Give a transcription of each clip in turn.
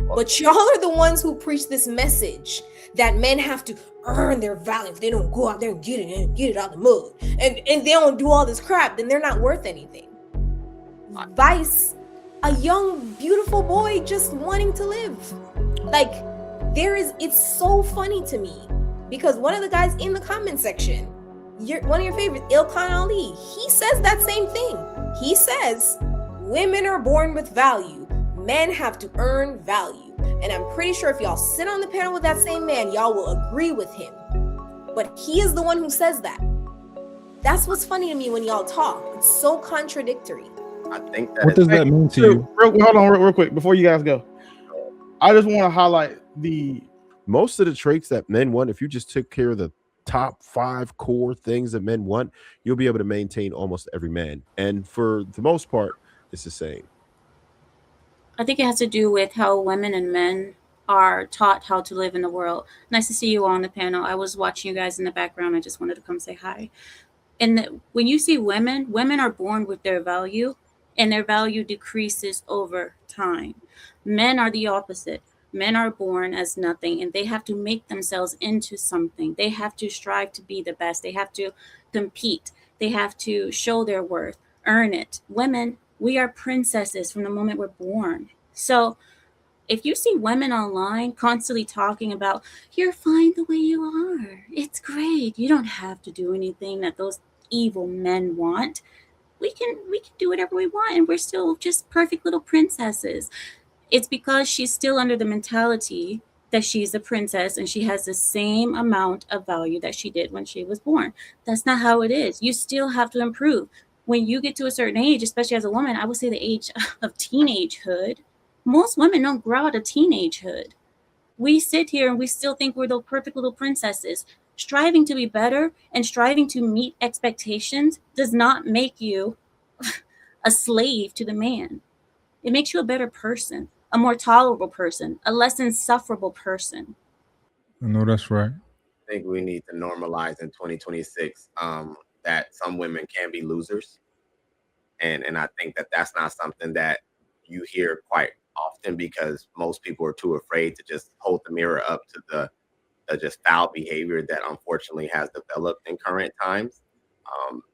But y'all are the ones who preach this message that men have to earn their value. If they don't go out there and get it out the mud, and they don't do all this crap, then they're not worth anything. Vice, a young, beautiful boy just wanting to live. Like, it's so funny to me because one of the guys in the comment section, one of your favorites, Ilkhan Ali, he says that same thing. He says, women are born with value. Men have to earn value. And I'm pretty sure if y'all sit on the panel with that same man, y'all will agree with him. But he is the one who says that. That's what's funny to me when y'all talk. It's so contradictory. I think that. What does that mean to you? Hold on, real quick, before you guys go. I just want to highlight most of the traits that men want. If you just took care of the top 5 core things that men want, you'll be able to maintain almost every man. And for the most part, it's the same. I think it has to do with how women and men are taught how to live in the world. Nice to see you all on the panel. I was watching you guys in the background. I just wanted to come say hi. And when you see women are born with their value, and their value decreases over time. Men are the opposite. Men are born as nothing, and they have to make themselves into something. They have to strive to be the best. They have to compete. They have to show their worth, earn it. Women, we are princesses from the moment we're born. So if you see women online constantly talking about, you're fine the way you are, it's great, you don't have to do anything that those evil men want. We can do whatever we want, and we're still just perfect little princesses. It's because she's still under the mentality that she's a princess and she has the same amount of value that she did when she was born. That's not how it is. You still have to improve. When you get to a certain age, especially as a woman, I would say the age of teenagehood, most women don't grow out of teenagehood. We sit here and we still think we're the perfect little princesses. Striving to be better and striving to meet expectations does not make you a slave to the man. It makes you a better person, a more tolerable person, a less insufferable person. I know that's right. I think we need to normalize in 2026 that some women can be losers. And I think that that's not something that you hear quite often because most people are too afraid to just hold the mirror up to the just foul behavior that unfortunately has developed in current times.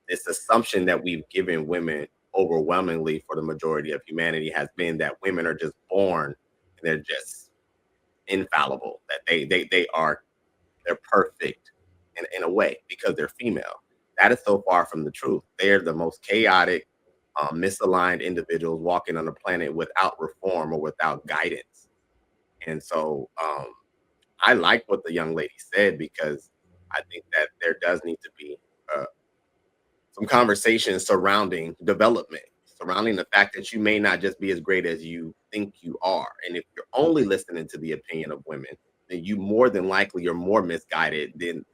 This assumption that we've given women overwhelmingly for the majority of humanity has been that women are just born and they're just infallible, that they're perfect in a way because they're female. That is so far from the truth. They're the most chaotic, misaligned individuals walking on the planet without reform or without guidance. And so I like what the young lady said because I think that there does need to be some conversation surrounding development, surrounding the fact that you may not just be as great as you think you are. And if you're only listening to the opinion of women, then you more than likely are more misguided than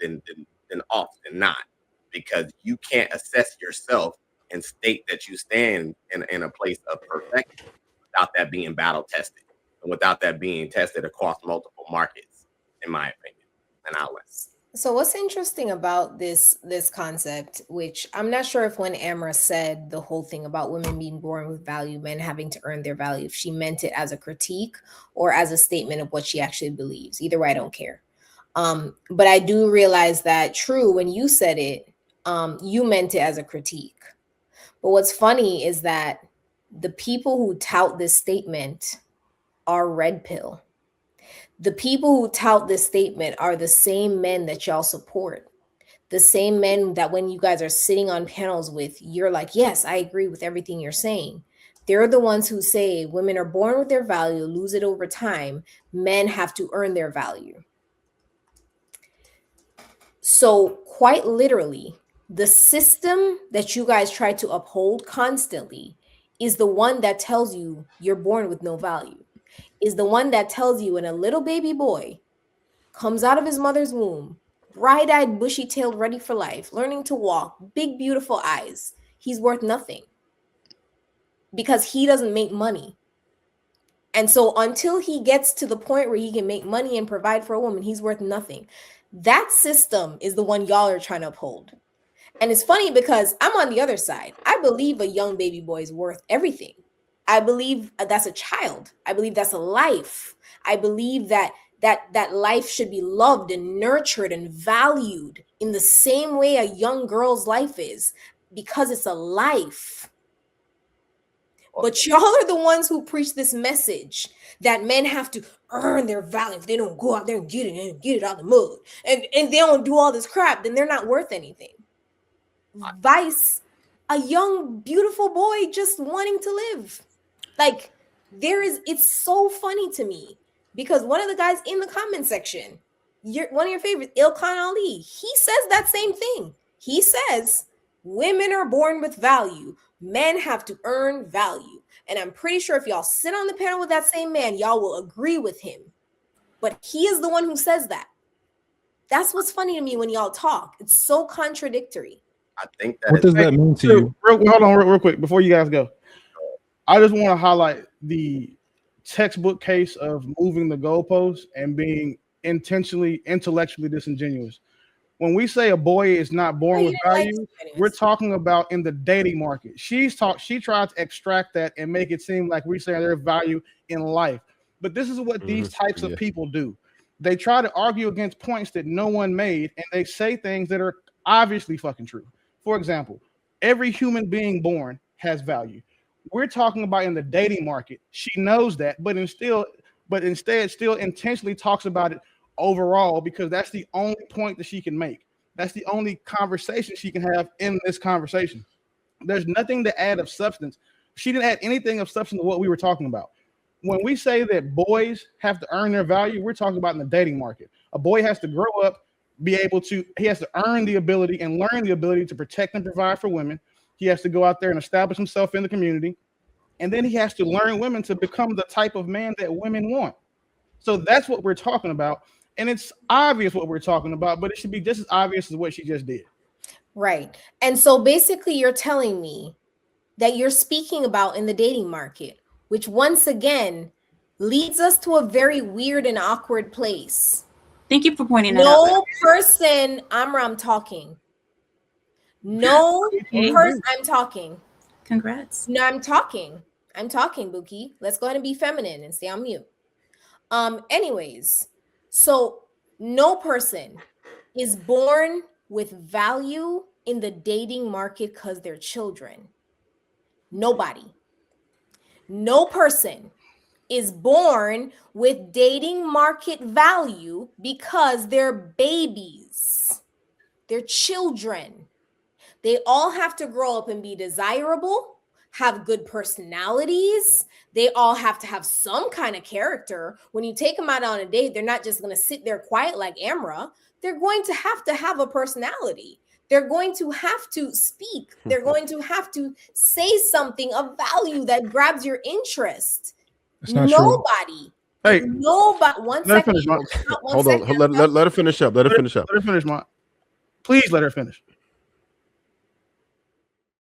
often not, because you can't assess yourself and state that you stand in a place of perfection without that being battle tested and without that being tested across multiple markets, in my opinion. And I'll let. So what's interesting about this concept, which I'm not sure if when Amra said the whole thing about women being born with value, men having to earn their value, if she meant it as a critique or as a statement of what she actually believes. Either way, I don't care. But I do realize that true, when you said it, you meant it as a critique. But what's funny is that the people who tout this statement are red pill. The people who tout this statement are the same men that y'all support. The same men that when you guys are sitting on panels with, you're like, yes, I agree with everything you're saying. They're the ones who say women are born with their value, lose it over time. Men have to earn their value. So quite literally, the system that you guys try to uphold constantly is the one that tells you you're born with no value. Is the one that tells you when a little baby boy comes out of his mother's womb, bright-eyed, bushy-tailed, ready for life, learning to walk, big, beautiful eyes, he's worth nothing because he doesn't make money. And so until he gets to the point where he can make money and provide for a woman, he's worth nothing. That system is the one y'all are trying to uphold. And it's funny because I'm on the other side. I believe a young baby boy is worth everything. I believe that's a child. I believe that's a life. I believe that life should be loved and nurtured and valued in the same way a young girl's life is, because it's a life. But y'all are the ones who preach this message that men have to earn their value. If they don't go out there and get it out of the mud, and they don't do all this crap, then they're not worth anything. Vice, a young, beautiful boy just wanting to live. Like, it's so funny to me because one of the guys in the comment section, one of your favorites, Ilkhan Ali, he says that same thing. He says women are born with value. Men have to earn value. And I'm pretty sure if y'all sit on the panel with that same man, y'all will agree with him. But he is the one who says that. That's what's funny to me when y'all talk. It's so contradictory. I think that What does that mean to you? Hold on real quick before you guys go. I just want to highlight the textbook case of moving the goalposts and being intentionally intellectually disingenuous. When we say a boy is not born with value, we're talking about in the dating market. She tried to extract that and make it seem like we're saying there's value in life. But this is what these types of people do. They try to argue against points that no one made, and they say things that are obviously fucking true. For example, every human being born has value. We're talking about in the dating market. She knows that, but instead still intentionally talks about it overall because that's the only point that she can make. That's the only conversation she can have in this conversation. There's nothing to add of substance. She didn't add anything of substance to what we were talking about. When we say that boys have to earn their value, we're talking about in the dating market. A boy has to grow up, he has to earn the ability and learn the ability to protect and provide for women. He has to go out there and establish himself in the community. And then he has to learn women to become the type of man that women want. So that's what we're talking about. And it's obvious what we're talking about, but it should be just as obvious as what she just did. Right. And so basically you're telling me that you're speaking about in the dating market, which once again leads us to a very weird and awkward place. Thank you for pointing that out. No person, Amra, I'm talking. No person, I'm talking. Congrats. No, I'm talking, Buki. Let's go ahead and be feminine and stay on mute. Anyways, so no person is born with value in the dating market because they're children. Nobody. No person is born with dating market value because they're babies. They're children. They all have to grow up and be desirable, have good personalities. They all have to have some kind of character. When you take them out on a date, they're not just going to sit there quiet like Amra. They're going to have a personality. They're going to have to speak. They're going to have to say something of value that grabs your interest. It's not Nobody. true. Hey, nobody. One let her second. finish, Mark. Hold on. Let her finish up. Let her finish up. Let her finish, Mark. Please let her finish.